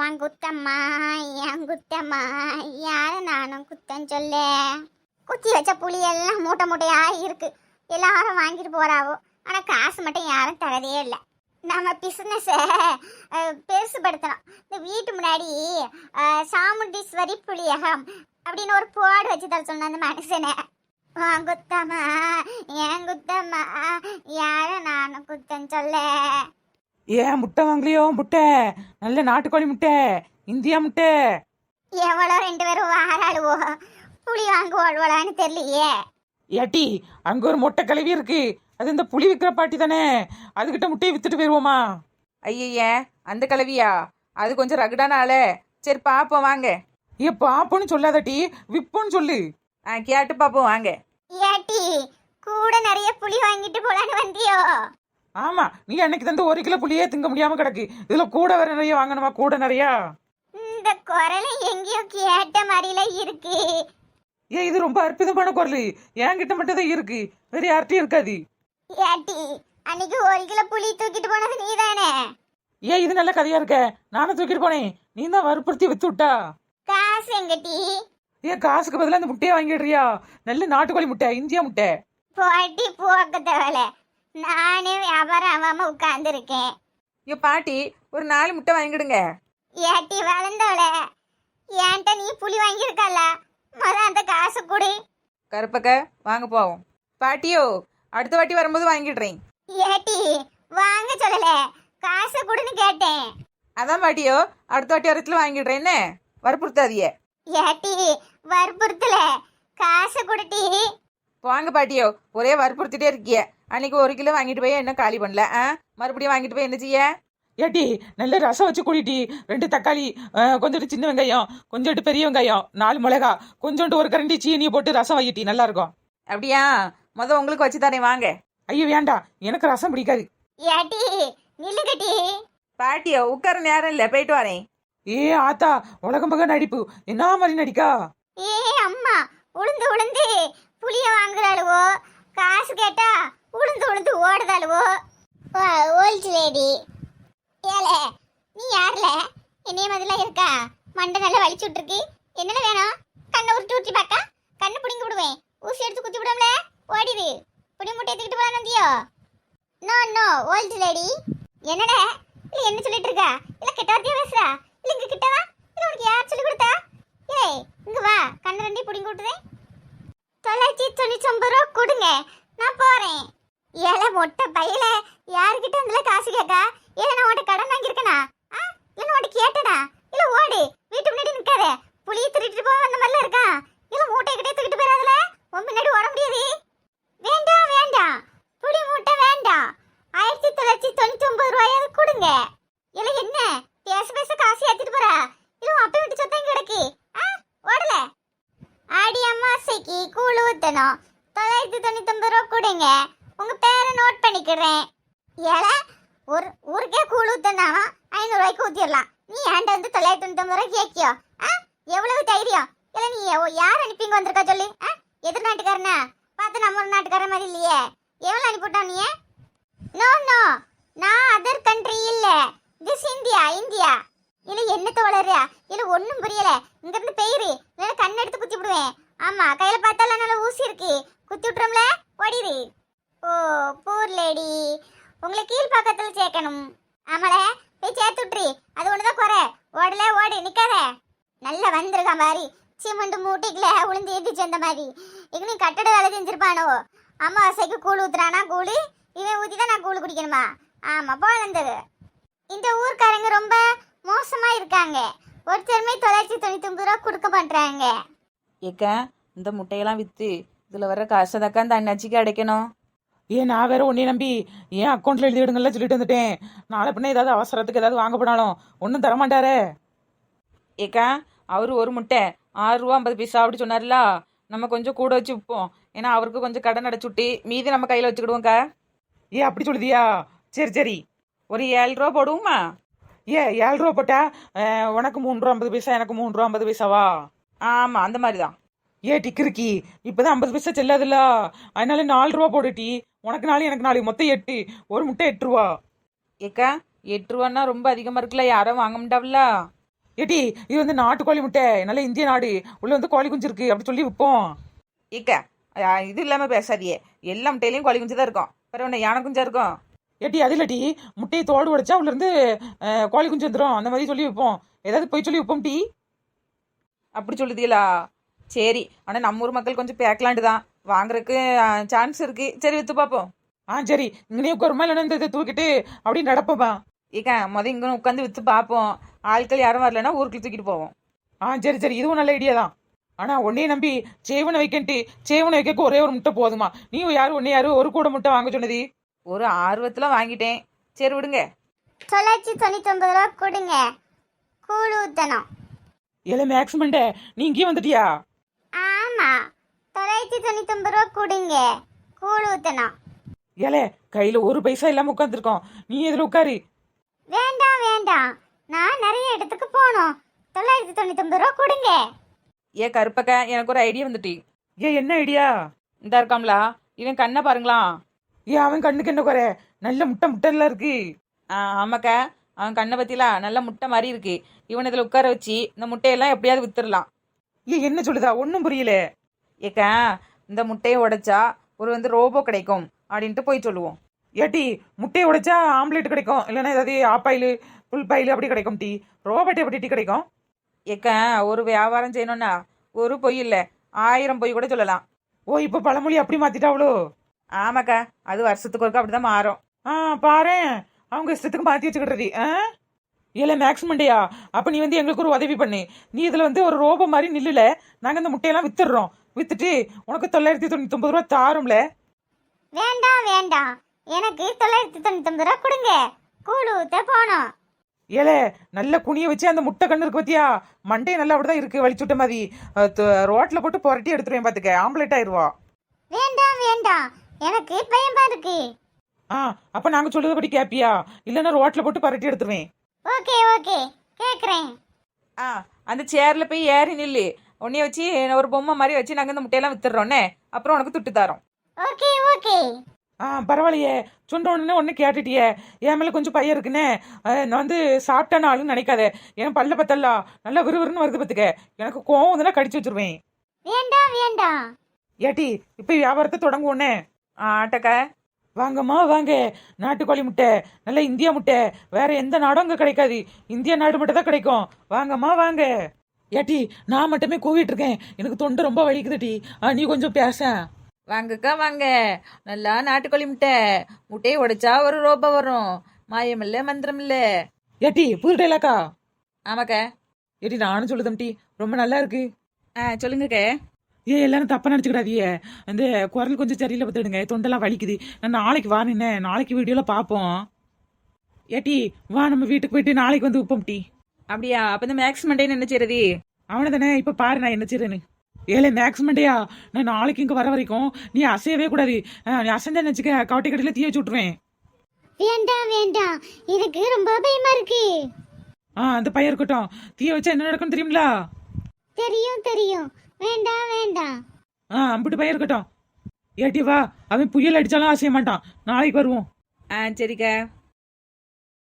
உன் குத்தம்மா, என் குத்தம்மா, யார நானும் குத்தம் சொல்ல. குத்தி வச்ச புளி எல்லாம் மூட்டை மூட்டையா இருக்கு. எல்லாரும் வாங்கிட்டு போறாவோ, ஆனா காசு மட்டும் யாரும் தரதே இல்லை. நம்ம பிசினஸ பெருசுபடுத்தணும். இந்த வீட்டு முன்னாடி சாமுண்டீஸ்வரி புளியகம் அப்படின்னு ஒரு போர்டு வச்சு தர சொன்ன அந்த மனுஷனை. உன் குத்தம்மா, என் குத்தம்மா, யார நானும் குத்தம் சொல்ல. ஏன் முட்டை வாங்கலையோ? முட்டை நல்ல நாட்டுக்கோழி முட்டை, இந்தியா முட்டை. எவ்வளோ 2 பேரும் வாராளுவோ, புளி வாங்க ஓடுவாளான்னு தெரியலையே. ஏட்டி, அங்க ஒரு மொட்டை கழுவி இருக்கு, அது இந்த புளி விற்கிற பாட்டி தானே, அதுகிட்ட முட்டையை வித்துட்டு போயிருவோமா? ஐயே, அந்த கிளவியா? அது கொஞ்சம் ரகுடான ஆளே. சரி பாப்போம் வாங்க. ஏ பாப்போன்னு சொல்லாதட்டி, விப்போன்னு சொல்லு. கேட்டு பாப்போம் வாங்க. ஏட்டி, கூட நிறைய புளி வாங்கிட்டு போலான்னு வந்தியோ? ஆமா, நீ அன்னைக்கு தந்து 1 கிலோ புளியே திங்க முடியாம கிடக்கு, இதுல கூட வேற நிறைய வாங்கணுமா? கூட நிறையா? இந்த குரலை எங்கேயோ கேட்ட மாதிரில இருக்கு. ஏன் இது ரொம்ப அற்புதமான குரல், என்கிட்ட மட்டும் தான் இருக்கு, வேற யார்ட்டையும் இருக்காது. ஏட்டி, அன்னைக்கு 1 கிலோ புளி தூக்கிட்டு போனது நீதானே? ஏன் இது நல்ல கதையா இருக்க, நானும் தூக்கிட்டு போனேன், நீ தான் வற்புறுத்தி வித்து விட்டா. காசு எங்கட்டி? ஏன் காசுக்கு பதிலாக இந்த முட்டையை வாங்கிடுறியா? நல்ல நாட்டுக்கோழி முட்டை, இந்தியா முட்டை. போட்டி போக்க தேவலை, நானே வியாபாரம் ஆகாம உட்கார்ந்து இருக்கேன். ஐயோ பாட்டி, ஒரு 4 முட்டை வாங்கிடுங்க. ஏட்டி வளர்ந்தவள, ஏன்ட்ட நீ புளி வாங்கியிருக்கல, முத அந்த காசு கொடு. கருப்பக்க வாங்க போவோம். பாட்டியோ, அடுத்த வாட்டி வரும்போது வாங்கிடுறேன். ஏட்டி வாங்க சொல்லல, காசு கொடுன்னு கேட்டேன். அதான் பாட்டியோ, அடுத்த வாட்டி வரத்துல வாங்கிடுறேன். என்ன வற்புறுத்தாதிய. ஏட்டி வற்புறுத்தல, காசு கொடுட்டி. வாங்க பாட்டியோ, ஒரே வற்புறுத்திட்டே இருக்கிய. அன்னைக்கு 1 கிலோ வாங்கிட்டு போய் என்ன காலி பண்ணல, மறுபடியும் வாங்கிட்டு போய் என்ன செய்ய? ஏட்டி, நல்ல ரசம் வச்சு குடிட்டி, 2 தக்காளி, கொஞ்சோண்டு சின்ன வெங்காயம், கொஞ்சோண்டு பெரிய வெங்காயம், 4 மிளகா, கொஞ்சோண்டு 1 கரண்டி சீனியை போட்டு ரசம் வையிட்டி, நல்லா இருக்கும். அப்படியா? உங்களுக்கு வச்சு தரேன் வாங்க. ஐயோ வேண்டாம், எனக்கு ரசம் பிடிக்காது. ஏட்டி நில்லுகட்டி. பாட்டியோ, உட்கார நேரம் இல்லை, போயிட்டு வரேன். ஏ ஆத்தா, உலகம் பக நடிப்பு, என்ன மாதிரி நடிக்கா? ஏ அம்மா, உளுந்து உளுந்து புளிய வாங்குறாளுவோ, காசு கேட்டா உளுந்து உளுந்து ஓடுதாளுவோ. Volt lady. ஏலே, நீ யாருல? என்னைய மாதிரிலாம் இருக்கா? மண்டை நல்லா வலிச்சு விட்டுருக்கு. என்னென்ன வேணும்? கண்ணை உருட்டி உருட்டி பார்க்க, கண்ணு பிடிங்கி விடுவேன். ஊசி எடுத்து குத்தி விடும்ல, ஓடிடு. புடி முட்டை எடுத்துக்கிட்டு போலாம் வந்தியோ? No no old lady. என்னடா இல்ல, என்ன சொல்லிட்டு இருக்கா? இல்ல கெட்ட வார்த்தையா பேசுறா? இல்ல இங்க கிட்ட வா. இல்ல உனக்கு யார் சொல்லி கொடுத்தா? ஏய் இங்க வா, கண்ணு 2 பிடிங்கி விட்டுறேன். 999 ரூபா கொடுங்க, நான் போறேன். ஏல மொட்டை பையில, யாருக்கிட்ட அதுல காசு கேட்கா? ஏல நான் உன்கிட்ட கடன் வாங்கியிருக்கேனா? இல்ல உன்கிட்ட கேட்டனா? இல்ல ஓடு, வீட்டு முன்னாடி நிக்காத. புளியை திருட்டிட்டு போக அந்த மாதிரிலாம் இருக்கா? இல்ல மூட்டை கிட்டே தூக்கிட்டு போயிடாதுல, உன் முன்னாடி ஓட முடியாது. வேண்டாம் வேண்டாம், புளி மூட்டை வேண்டாம். 1999 ரூபாயாவது கொடுங்க. இல்ல என்ன பேச பேச காசு ஏத்திட்டு போறா? இல்ல அப்ப விட்டு சொத்தம் கிடக்கு. ஓடல. ஆடி அம்மாசைக்கு கூழ் ஊத்தணும், 999 ரூபா கொடுங்க. உங்க பேரை நோட் பண்ணிக்கிறேன். ஏல ஒரு ஊருக்கே கூழ் ஊத்தனானா 500 ரூபாய்க்கு ஊத்திடலாம். நீ ஏன்டா வந்து 999 ரூபாய் கேட்கியோ? எவ்வளவு தைரியம்? இல்ல நீ யார் அனுப்பிங்க வந்திருக்கா சொல்லு? எதிர்நாட்டுக்காரனா பார்த்து நம்ம நாட்டுக்கார மாதிரி இல்லையே. எவ்வளவு அனுப்பிவிட்டான் நீ? நோ நோ, நான் அதர் கண்ட்ரி இல்ல, திஸ் இந்தியா. இந்தியா இல்ல என்ன தோழறியா? இல்ல ஒண்ணும் புரியல. இங்க இருந்து பெயிரு, இல்ல கண்ணு எடுத்து குத்தி விடுவேன். ஆமா, கையில பார்த்தால நல்ல ஊசி இருக்கு, குத்தி விட்டுறோம்ல, ஓடிடு. ஓ பூர் லேடி, உங்களை கீழ் பக்கத்துல சேர்க்கணும். ஆமால, போய் சேர்த்து விட்டுரு, அது ஒண்ணுதான் குறை. ஓடல ஓடு, நிக்காத. நல்லா வந்திருக்கான் பாரி, சிமெண்ட் மூட்டைக்குல உளுந்து ஏத்திச்சு அந்த மாதிரி. இங்க நீ கட்டட வேலை செஞ்சிருப்பானோ? அமாவாசைக்கு கூழ் ஊத்துறானா கூழு, இவன் ஊத்தி தான் நான் கூழ் குடிக்கணுமா? ஆமா போலந்தது. இந்த ஊர்க்காரங்க ரொம்ப மோசமா இருக்காங்க. ஒருத்தருமே 999 ரூபா கொடுக்க மாட்டாங்க. ஏக்கா, இந்த முட்டையெல்லாம் விற்று இதில் வர காசை தக்கா அந்த அண்ணாச்சிக்கு அடைக்கணும். ஏன் நான் வேற உன்னை நம்பி ஏன் அக்கௌண்ட்ல எழுதி விடுங்கல்ல சொல்லிட்டு வந்துட்டேன். நாளை பின்ன ஏதாவது அவசரத்துக்கு ஏதாவது வாங்க போனாலும் ஒன்றும் தரமாட்டாரே. ஏக்கா, அவர் ஒரு முட்டை 6 ரூபா 50 பைசா அப்படி சொன்னார்ல, நம்ம கொஞ்சம் கூட வச்சு விற்போம். ஏன்னா அவருக்கு கொஞ்சம் கடன் அடைச்சுட்டி மீதி நம்ம கையில் வச்சுக்கிடுவோம்க்கா. ஏ அப்படி சொல்லுதியா? சரி சரி, ஒரு 7 ரூபா போடுவோமா? ஏ 7 ரூபா போட்டா உனக்கு 3 ரூபா 50 பைசா, எனக்கு 3 ரூபா 50 பைசாவா? ஆமாம், அந்த மாதிரி தான். ஏ டிக்கிருக்கி, இப்போதான் 50 பைசா செல்லாதுல்ல, அதனால 4 ரூபா போடுட்டி. உனக்கு 4 எனக்கு 4, மொத்தம் 8. ஒரு முட்டை 8 ரூபா. ஏக்கா 8 ரூபான்னா ரொம்ப அதிகமாக இருக்குல்ல, யாரும் வாங்க மாட்டாவில்ல. ஏட்டி இது வந்து நாட்டுக்கோழி முட்டை நல்ல இந்திய நாடு உள்ள வந்து கோழி குஞ்சு இருக்கு அப்படி சொல்லி விற்போம். ஏக்கா இது இல்லாமல் பேசாதியே, எல்லா முட்டையிலையும் கோழி குஞ்சு தான் இருக்கும், பிறகு ஒன்று யானை குஞ்சா இருக்கும். ஏட்டி அது இல்லாட்டி முட்டையை தோடு உடைச்சா உள்ள இருந்து கோழி குஞ்சு வந்துடும் அந்த மாதிரி சொல்லி விற்போம். ஏதாவது போய் சொல்லி விற்போம் டீ. அப்படி சொல்லுதீங்களா? சரி, ஆனால் நம்ம ஊர் மக்கள் கொஞ்சம் பேக்கலாண்டு தான் வாங்குறதுக்கு சான்ஸ் இருக்கு. சரி விற்று பார்ப்போம். சரி இங்கனே உட்காருமா இல்லைன்னா இந்த இதை தூக்கிட்டு அப்படியே நடப்போமா? ஏக்கா இங்கே உட்காந்து விற்று பார்ப்போம். ஆட்கள் யாரும் வரலன்னா ஊருக்கு தூக்கிட்டு போவோம். சரி சரி இதுவும் நல்ல ஐடியா தான். ஆனா உன்னையே நம்பி சேவனை வைக்கன்ட்டு சேவனை வைக்க ஒரே ஒரு முட்டை போதுமா? நீ யாரு உன்னை யாரு ஒரு கூட முட்டை வாங்க சொன்னது? ஒரு ஆர்வத்தில் வாங்கிட்டேன். சரி விடுங்க. 999 ரூபா கொடுங்க. கூழ் ஊத்தணும். இல்ல மேக்ஸிமண்ட நீ இங்கேயே வந்துட்டியா? ஆமா 999 ரூபா கொடுங்க. கூழ் ஊத்தணும். ஏலே கையில ஒரு பைசா இல்லாம உட்காந்துருக்கோம், நீ எதுல உட்காரு. வேண்டாம் வேண்டாம், நான் நிறைய இடத்துக்கு போகணும். 999 ரூபா கொடுங்க. கருப்பக்கா எனக்கு ஒரு ஐடியா வந்துட்டு. என்ன ஐடியா? இந்த இருக்காம்லா இவன் கண்ணை பாருங்களா. அவன் கண்ணுக்கு என்ன குறை? நல்ல முட்டை முட்டைலாம் இருக்கு. ஆமாக்கா, அவன் கண்ணை பத்திலாம் நல்ல முட்டை மாதிரி இருக்கு. இவன் இதில் உட்கார வச்சு இந்த முட்டையெல்லாம் எப்படியாவது வித்துடலாம். என்ன சொல்லுதா? ஒன்றும் புரியல. ஏக்கா இந்த முட்டையை உடைச்சா ஒரு வந்து ரோபோ கிடைக்கும் அப்படின்ட்டு போய் சொல்லுவோம். ஏட்டி முட்டையை உடைச்சா ஆம்லேட் கிடைக்கும், இல்லைன்னா ஏதாவது ஆப்பாயில் புல் பாயில் அப்படி கிடைக்கும். டீ ரோபோட் எப்படி டீ கிடைக்கும்? ஏக்கா ஒரு வியாபாரம் செய்யணும்னா ஒரு பொய் இல்லை 1000 பொய் கூட சொல்லலாம். இப்போ பழமொழி அப்படி மாத்திட்டாவளோ? ஆமாக்கா, அது வருஷத்துக்கு ஒருக்கா அப்படிதான் மாறும். பாரு அவங்க இஷ்டத்துக்கு மாத்தி வச்சுக்கிட்டது. இல்ல மேக்ஸிமண்டையா, அப்ப நீ வந்து எங்களுக்கு ஒரு உதவி பண்ணு. நீ இதுல வந்து ஒரு ரோபோ மாதிரி நில்லுல, நாங்க இந்த முட்டையெல்லாம் வித்துடுறோம். வித்துட்டு உனக்கு 999 ரூபா தாரும்ல. வேண்டாம் வேண்டாம், எனக்கு 999 ரூபா கொடுங்க. கூழ் ஊத்த போனோம். நல்ல குனிய வச்சு அந்த முட்டை கண்ணு இருக்கு பத்தியா, மண்டே நல்லா அப்படிதான் இருக்கு வலிச்சுட்ட மாதிரி. ரோட்ல போட்டு புரட்டி எடுத்துருவேன் பாத்துக்க, ஆம்லேட் ஆயிருவா. வேண்டாம் வேண்டாம், எனக்கு பயமா இருக்கு. அப்ப நாங்க சொல்றதுபடி கேப்பியா? இல்லன்னா ரோட்ல போட்டு பரட்டி எடுத்துருவேன். ஓகே ஓகே கேக்குறேன். அந்த சேர்ல போய் ஏறி நில்லு. உன்னைய வச்சு ஒரு பொம்மை மாதிரி வச்சு நாங்க இந்த முட்டையெல்லாம் வித்துடுறோன்னே, அப்புறம் உனக்கு துட்டு தரோம். Okay okay. பரவாயில்லையே, சொன்ன உடனே ஒன்னு கேட்டுட்டியே. என் மேல கொஞ்சம் பையன் இருக்குன்னு நான் வந்து சாப்பிட்டான ஆளுன்னு நினைக்காத. என் பல்ல பத்தல்லா நல்லா விறுவிறுன்னு வருது பத்துக்க. எனக்கு கோவம் வந்து கடிச்சு வச்சிருவேன். வேண்டாம் வேண்டாம். ஏட்டி இப்ப வியாபாரத்தை தொடங்குவோன்னே. ஆட்டக்கா வாங்கம்மா வாங்க. நாட்டுக்கோழி முட்டை நல்ல இந்தியா முட்டை, வேற எந்த நாடும் அங்க கிடைக்காது, இந்தியா நாடு மட்டும் தான் கிடைக்கும். வாங்கம்மா வாங்க. ஏட்டி நான் மட்டுமே கூவிட்டு இருக்கேன், எனக்கு தொண்டை ரொம்ப வலிக்குது டி. நீ கொஞ்சம் பேச. வாங்கக்கா வாங்க. நல்லா நாட்டுக்கோழி முட்டை. முட்டையை உடைச்சா ஒரு ரோபோ வரும். மாயம் இல்ல மந்திரம் இல்ல. ஏட்டி புது டைலாக்கா? ஆமாக்கா. ஏட்டி நானும் சொல்லுதம் டி, ரொம்ப நல்லா இருக்கு. சொல்லுங்கக்கா. எல்லாரும் தப்பா நினைச்சுக்கிடாதியே, இந்த குரல் கொஞ்சம் சரியில்லை பார்த்துடுங்க, தொண்டெல்லாம் வலிக்குது. நான் நாளைக்கு வானேன், நாளைக்கு வீடியோல பார்ப்போம். ஏட்டி வா நம்ம வீட்டுக்கு போயிட்டு நாளைக்கு வந்து விப்போம் டி. அப்படியா? அப்ப இந்த மேக்ஸ் மண்டேன்னு என்ன செய்யறது? அவனை தானே இப்ப பாரு நான் என்ன செய்யறேன்னு. மேக்ஸ் மண்டையா, நான் நாளைக்கு இங்க வர வரைக்கும் நீ அசையவே கூடாது. நீ அசைஞ்சா நினைச்சுக்க காட்டி கடையில தீய வச்சு விட்டுருவேன். வேண்டாம் வேண்டாம், எனக்கு ரொம்ப பயமா இருக்கு. அந்த பையன் இருக்கட்டும், தீய வச்சா என்ன நடக்கும் தெரியுங்களா? தெரியும் தெரியும், வேண்டாம் வேண்டாம். அம்பிட்டு பையன் இருக்கட்டும். ஏட்டி வா, அவன் புயல் அடிச்சாலும் அசைய மாட்டான். நாளைக்கு வருவோம். சரிக்கா.